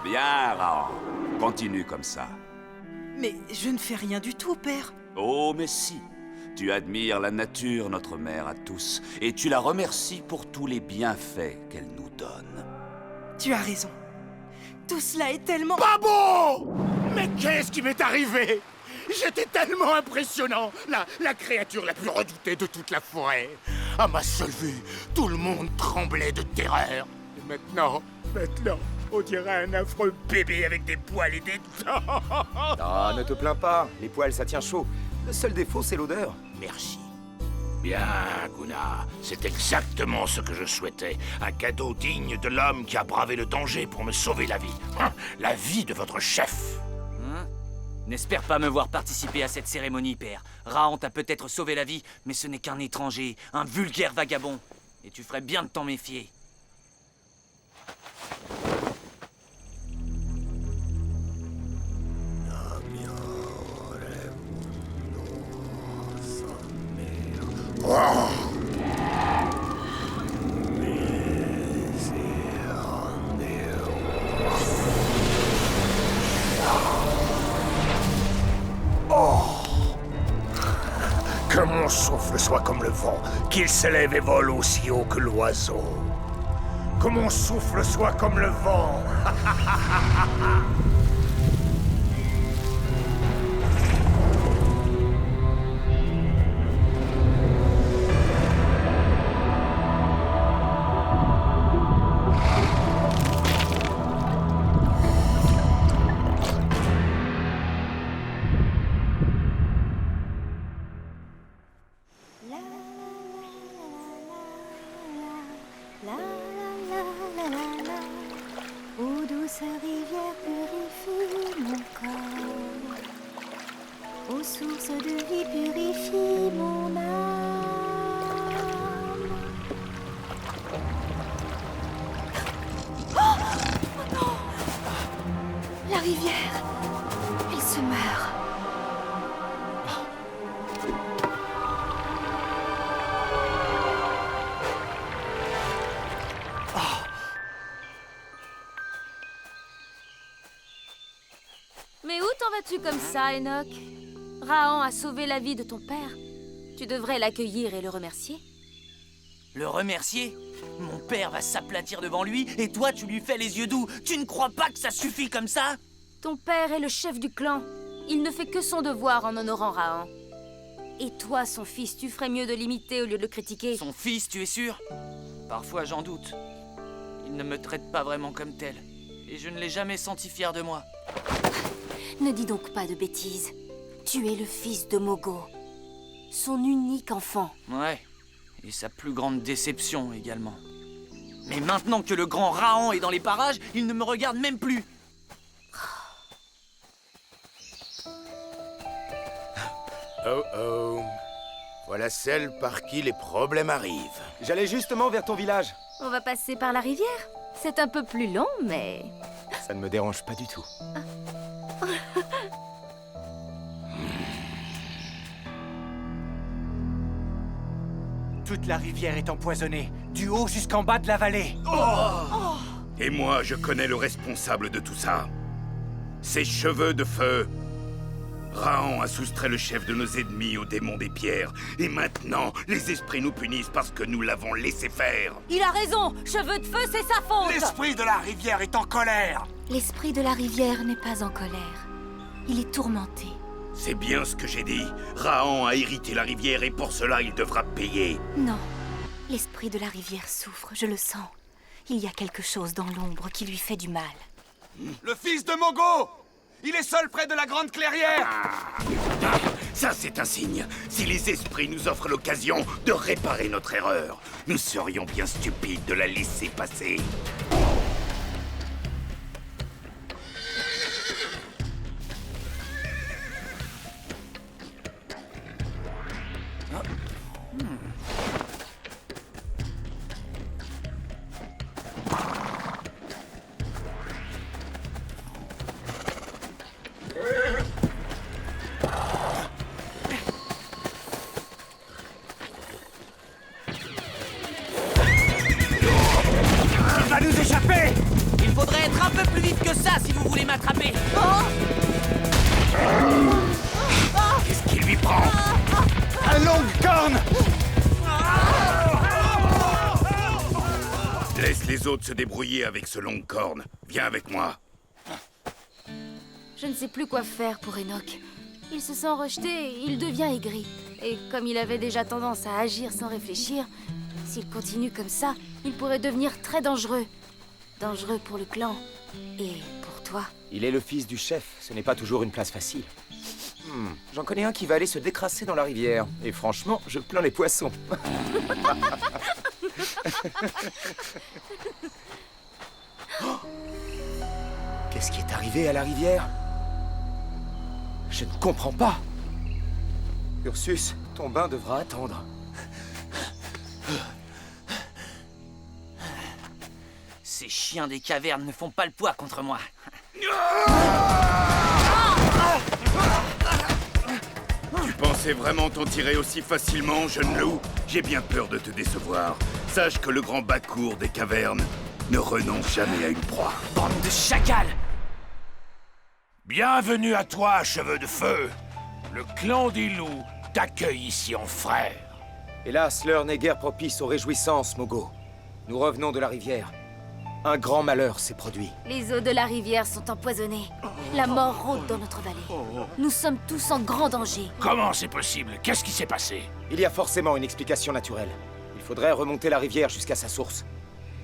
Bien, Rahan. Continue comme ça. Mais je ne fais rien du tout, père. Oh, mais si. Tu admires la nature, notre mère à tous, et tu la remercies pour tous les bienfaits qu'elle nous donne. Tu as raison. Tout cela est tellement... Pas bon! Mais qu'est-ce qui m'est arrivé? J'étais tellement impressionnant, la créature la plus redoutée de toute la forêt. À ma seule vue, tout le monde tremblait de terreur. Et maintenant, on dirait un affreux bébé avec des poils et des dents. Ah, ne te plains pas, les poils ça tient chaud. Le seul défaut, c'est l'odeur. Merci. Bien, Guna, c'est exactement ce que je souhaitais. Un cadeau digne de l'homme qui a bravé le danger pour me sauver la vie. La vie de votre chef. N'espère pas me voir participer à cette cérémonie, père. Rahan t'a peut-être sauvé la vie, mais ce n'est qu'un étranger, un vulgaire vagabond. Et tu ferais bien de t'en méfier. Que mon souffle soit comme le vent, qu'il s'élève et vole aussi haut que l'oiseau. Que mon souffle soit comme le vent. Ô douce rivière purifie mon corps. Ô source de vie purifie mon âme. Oh non! La rivière, elle se meurt. Mais où t'en vas-tu comme ça, Enoch? Rahan a sauvé la vie de ton père. Tu devrais l'accueillir et le remercier. Le remercier? Mon père va s'aplatir devant lui, et toi tu lui fais les yeux doux. Tu ne crois pas que ça suffit comme ça? Ton père est le chef du clan. Il ne fait que son devoir en honorant Rahan. Et toi, son fils, tu ferais mieux de l'imiter au lieu de le critiquer. Son fils, tu es sûr? Parfois j'en doute. Il ne me traite pas vraiment comme tel. Et je ne l'ai jamais senti fier de moi. Ne dis donc pas de bêtises. Tu es le fils de Mogo, son unique enfant. Ouais, et sa plus grande déception également. Mais maintenant que le grand Rahan est dans les parages, il ne me regarde même plus. Oh oh. Voilà celle par qui les problèmes arrivent. J'allais justement vers ton village. On va passer par la rivière. C'est un peu plus long, mais... Ça ne me dérange pas du tout. Toute la rivière est empoisonnée, du haut jusqu'en bas de la vallée. Et moi, je connais le responsable de tout ça. Ses cheveux de feu. Rahan a soustrait le chef de nos ennemis aux démons des pierres. Et maintenant, les esprits nous punissent parce que nous l'avons laissé faire. Il a raison. Cheveux de feu, c'est sa faute. L'esprit de la rivière est en colère. L'esprit de la rivière n'est pas en colère. Il est tourmenté. C'est bien ce que j'ai dit. Rahan a hérité la rivière et pour cela, il devra payer. Non, l'esprit de la rivière souffre, je le sens. Il y a quelque chose dans l'ombre qui lui fait du mal. Le fils de Mogo! Il est seul près de la grande clairière! Ça, c'est un signe. Si les esprits nous offrent l'occasion de réparer notre erreur, nous serions bien stupides de la laisser passer. Il va nous échapper! Il faudrait être un peu plus vite que que ça si vous voulez m'attraper. Qu'est-ce qui lui prend? Un long corne! Laisse les autres se débrouiller avec ce long corne. Viens avec moi. Je ne sais plus quoi faire pour Enoch. Il se sent rejeté, il devient aigri. Et comme il avait déjà tendance à agir sans réfléchir, s'il continue comme ça, il pourrait devenir très dangereux. Dangereux pour le clan et pour toi. Il est le fils du chef, ce n'est pas toujours une place facile. J'en connais un qui va aller se décrasser dans la rivière. Et franchement, je plains les poissons. Oh, qu'est-ce qui est arrivé à la rivière? Je ne comprends pas. Ursus, ton bain devra attendre. Ces chiens des cavernes ne font pas le poids contre moi. Tu pensais vraiment t'en tirer aussi facilement, jeune loup? J'ai bien peur de te décevoir. Sache que le grand Bakour des cavernes ne renonce jamais à une proie. Bande de chacals! Bienvenue à toi, cheveux de feu. Le clan des loups t'accueille ici en frère. Hélas, l'heure n'est guère propice aux réjouissances, Mogo. Nous revenons de la rivière. Un grand malheur s'est produit. Les eaux de la rivière sont empoisonnées. La mort rôde dans notre vallée. Nous sommes tous en grand danger. Comment c'est possible? Qu'est-ce qui s'est passé? Il y a forcément une explication naturelle. Il faudrait remonter la rivière jusqu'à sa source.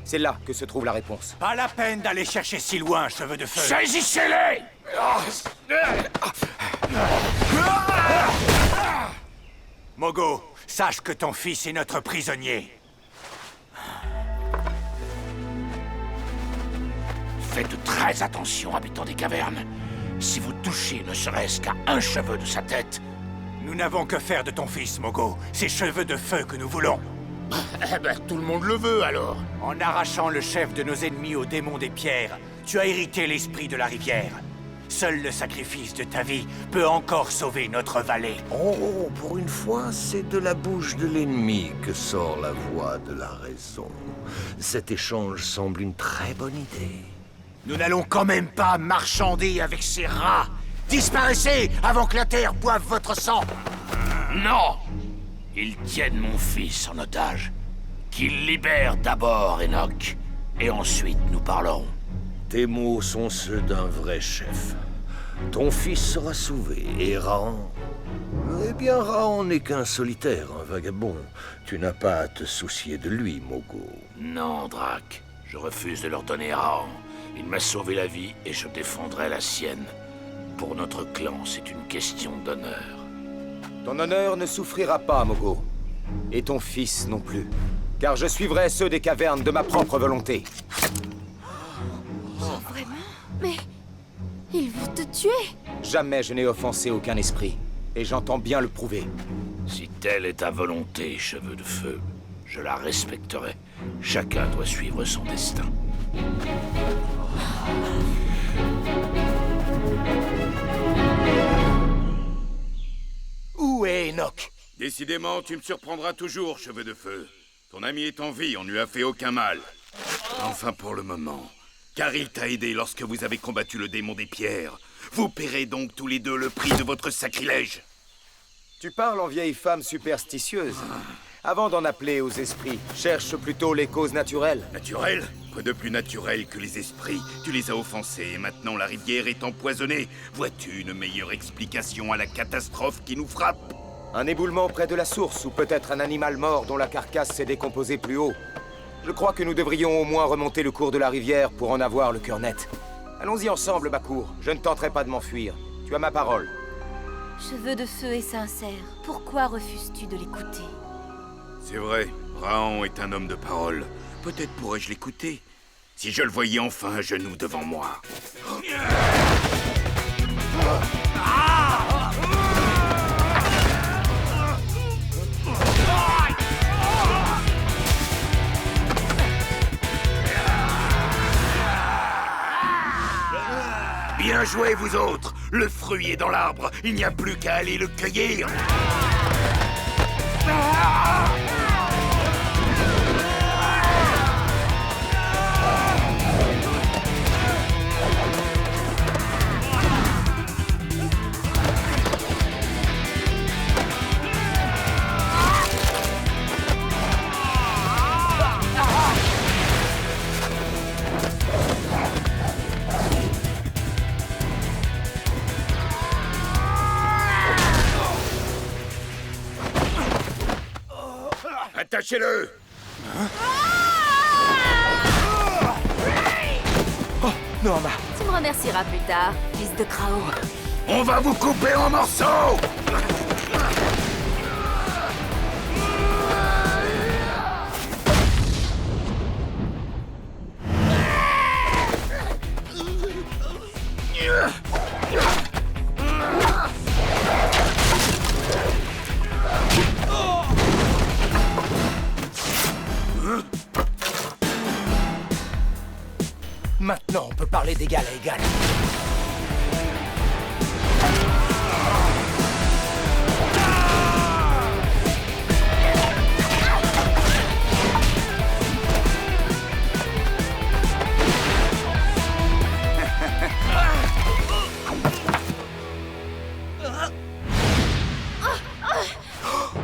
C'est là que se trouve la réponse. Pas la peine d'aller chercher si loin, cheveux de feu. Saisissez-les! Mogo, sache que ton fils est notre prisonnier. Faites très attention, habitants des cavernes. Si vous touchez ne serait-ce qu'à un cheveu de sa tête... Nous n'avons que faire de ton fils, Mogo. C'est cheveux de feu que nous voulons. Eh ben, tout le monde le veut, alors. En arrachant le chef de nos ennemis au démon des pierres, tu as hérité l'esprit de la rivière. Seul le sacrifice de ta vie peut encore sauver notre vallée. Oh, pour une fois, c'est de la bouche de l'ennemi que sort la voix de la raison. Cet échange semble une très bonne idée. Nous n'allons quand même pas marchander avec ces rats. Disparaissez avant que la terre boive votre sang. Non! Ils tiennent mon fils en otage. Qu'ils libèrent d'abord Enoch, et ensuite nous parlerons. Tes mots sont ceux d'un vrai chef. Ton fils sera sauvé, et Rahan... Eh bien, Rahan n'est qu'un solitaire, un vagabond. Tu n'as pas à te soucier de lui, Mogo. Non, Drac. Je refuse de leur donner Rahan. Il m'a sauvé la vie, et je défendrai la sienne. Pour notre clan, c'est une question d'honneur. Ton honneur ne souffrira pas, Mogo. Et ton fils non plus. Car je suivrai ceux des cavernes de ma propre volonté. Vraiment? Mais... il veut te tuer! Jamais je n'ai offensé aucun esprit. Et j'entends bien le prouver. Si telle est ta volonté, cheveux de feu, je la respecterai. Chacun doit suivre son destin. Où est Enoch? Décidément, tu me surprendras toujours, cheveux de feu. Ton ami est en vie, on ne lui a fait aucun mal. Enfin pour le moment. Car il t'a aidé lorsque vous avez combattu le démon des pierres. Vous paierez donc tous les deux le prix de votre sacrilège. Tu parles en vieille femme superstitieuse. Avant d'en appeler aux esprits, cherche plutôt les causes naturelles. Naturel? Quoi de plus naturel que les esprits? Tu les as offensés et maintenant la rivière est empoisonnée. Vois-tu une meilleure explication à la catastrophe qui nous frappe? Un éboulement près de la source ou peut-être un animal mort dont la carcasse s'est décomposée plus haut. Je crois que nous devrions au moins remonter le cours de la rivière pour en avoir le cœur net. Allons-y ensemble, Bakour. Je ne tenterai pas de m'enfuir. Tu as ma parole. Cheveux de feu est sincère. Pourquoi refuses-tu de l'écouter? C'est vrai, Rahan est un homme de parole. Peut-être pourrais-je l'écouter, si je le voyais enfin à genoux devant moi. Bien joué, vous autres! Le fruit est dans l'arbre, il n'y a plus qu'à aller le cueillir! attachez-le! Norma! Tu me remercieras plus tard, fils de Krao. On va vous couper en morceaux! Maintenant, on peut parler d'égal à égal.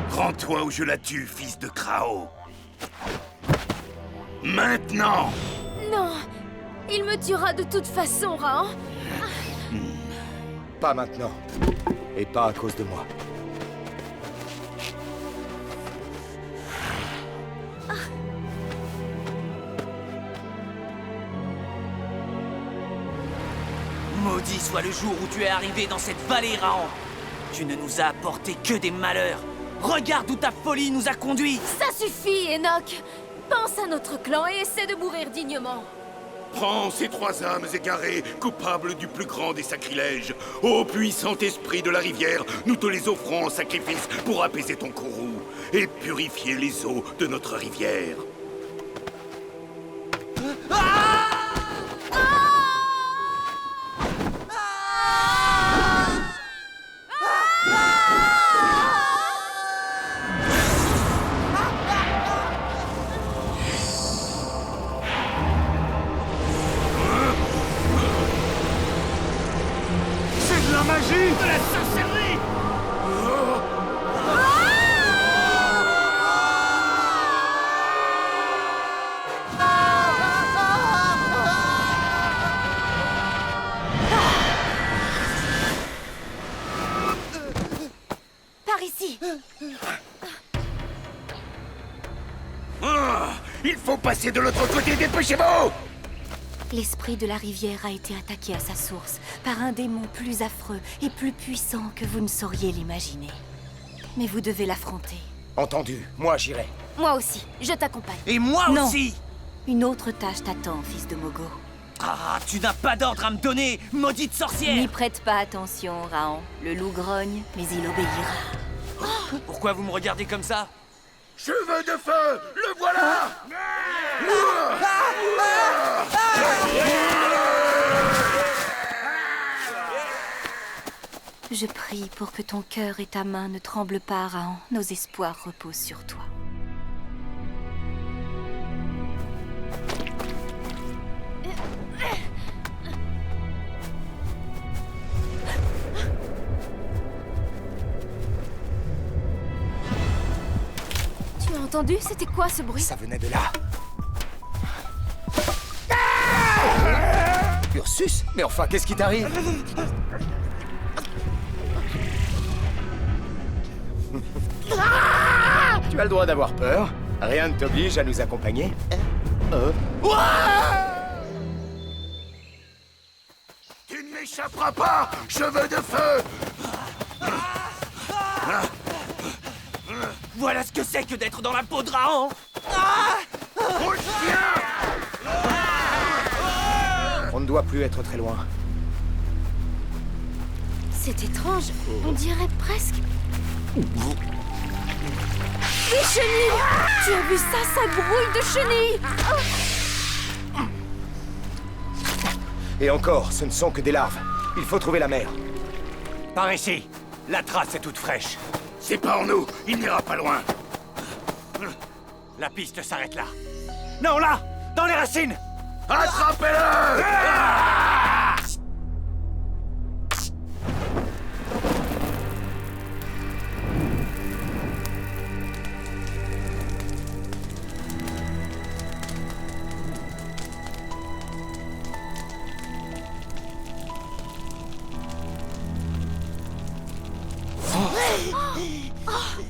Rends-toi ou je la tue, fils de Krao. Maintenant! Non, il me tuera de toute façon, Raon. Pas maintenant. Et pas à cause de moi. Maudit soit le jour où tu es arrivé dans cette vallée, Raon. Tu ne nous as apporté que des malheurs. Regarde où ta folie nous a conduits. Ça suffit, Enoch. Pense à notre clan et essaie de mourir dignement. Prends ces trois âmes égarées, coupables du plus grand des sacrilèges. Ô puissant esprit de la rivière, nous te les offrons en sacrifice pour apaiser ton courroux et purifier les eaux de notre rivière. Par ici. Il faut passer de l'autre côté, dépêchez-vous! L'esprit de la rivière a été attaqué à sa source par un démon plus affreux et plus puissant que vous ne sauriez l'imaginer. Mais vous devez l'affronter. Entendu, moi j'irai. Moi aussi, je t'accompagne. Et moi Non. aussi. Une autre tâche t'attend, fils de Mogo. Ah, tu n'as pas d'ordre à me donner, maudite sorcière. N'y prête pas attention, Raon. Le loup grogne, mais il obéira. Pourquoi vous me regardez comme ça? Cheveux de feu, le voilà! Je prie pour que ton cœur et ta main ne tremblent pas, Raon. Nos espoirs reposent sur toi. Tu as entendu? C'était quoi ce bruit? Ça venait de là. Ursus? Mais enfin, qu'est-ce qui t'arrive? Tu as le droit d'avoir peur. Rien ne t'oblige à nous accompagner. Tu ne m'échapperas pas, cheveux de feu! Voilà ce que c'est que d'être dans la peau de Raon. On ne doit plus être très loin. C'est étrange. On dirait presque... Des chenilles! Tu as vu ça? Ça grouille de chenilles! Et encore, ce ne sont que des larves. Il faut trouver la mer. Par ici. La trace est toute fraîche. C'est pas en nous, il n'ira pas loin. La piste s'arrête là. Non, là! Dans les racines! Attrapez-le!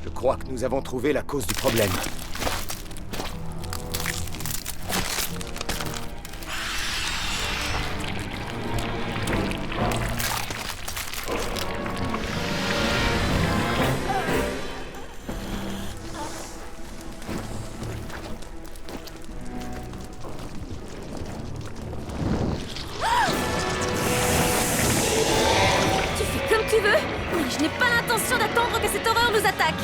Je crois que nous avons trouvé la cause du problème. Je n'ai pas l'intention d'attendre que cette horreur nous attaque.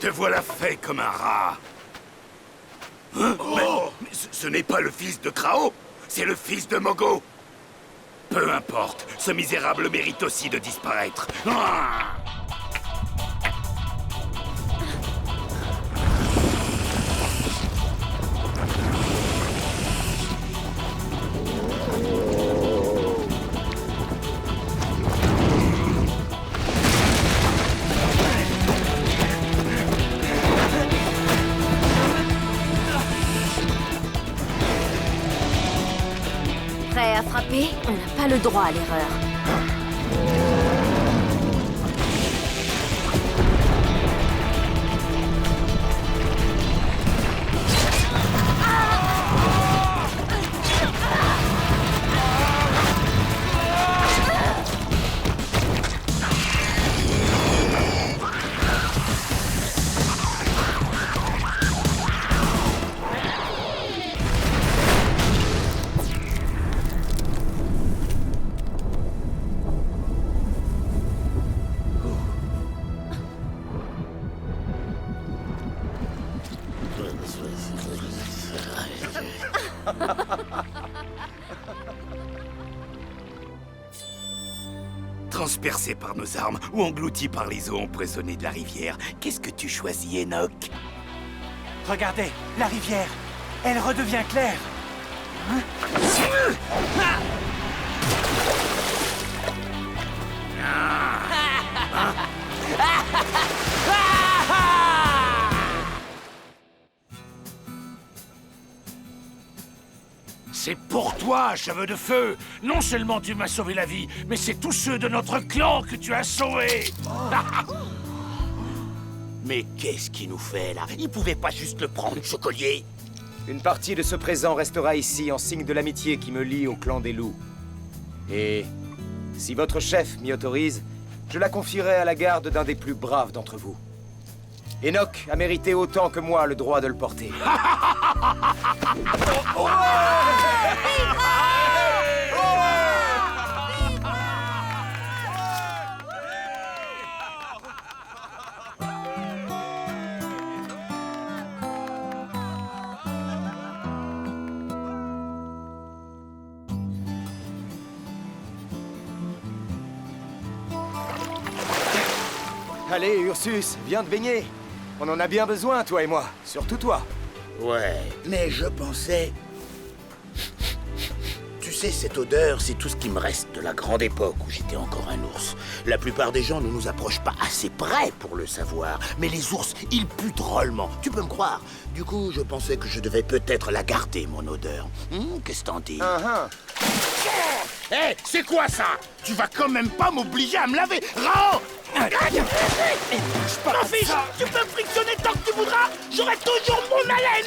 Te voilà fait comme un rat. Hein? Mais ce n'est pas le fils de Krao, c'est le fils de Mogo. Peu importe, ce misérable mérite aussi de disparaître. Ah! Prêt à frapper? On n'a pas le droit à l'erreur. Transpercé par nos armes ou englouti par les eaux empoisonnées de la rivière, qu'est-ce que tu choisis, Enoch? Regardez, la rivière, elle redevient claire. Hein? C'est pour toi, cheveu de feu. Non seulement tu m'as sauvé la vie, mais c'est tous ceux de notre clan que tu as sauvés. Mais qu'est-ce qu'il nous fait, là? Il pouvait pas juste le prendre, ce collier? Une partie de ce présent restera ici en signe de l'amitié qui me lie au clan des loups. Et si votre chef m'y autorise, je la confierai à la garde d'un des plus braves d'entre vous. Enoch a mérité autant que moi le droit de le porter. Allez, Ursus, viens te baigner. On en a bien besoin, toi et moi. Surtout toi. Ouais, mais je pensais... Tu sais, cette odeur, c'est tout ce qui me reste de la grande époque où j'étais encore un ours. La plupart des gens ne nous approchent pas assez près pour le savoir. Mais les ours, ils puent drôlement. Tu peux me croire. Du coup, je pensais que je devais peut-être la garder, mon odeur. Qu'est-ce que t'en dis? Hé, c'est quoi ça? Tu vas quand même pas m'obliger à me laver. Rao! M'en fiche, tu peux frictionner tant que tu voudras. J'aurai toujours mon haleine.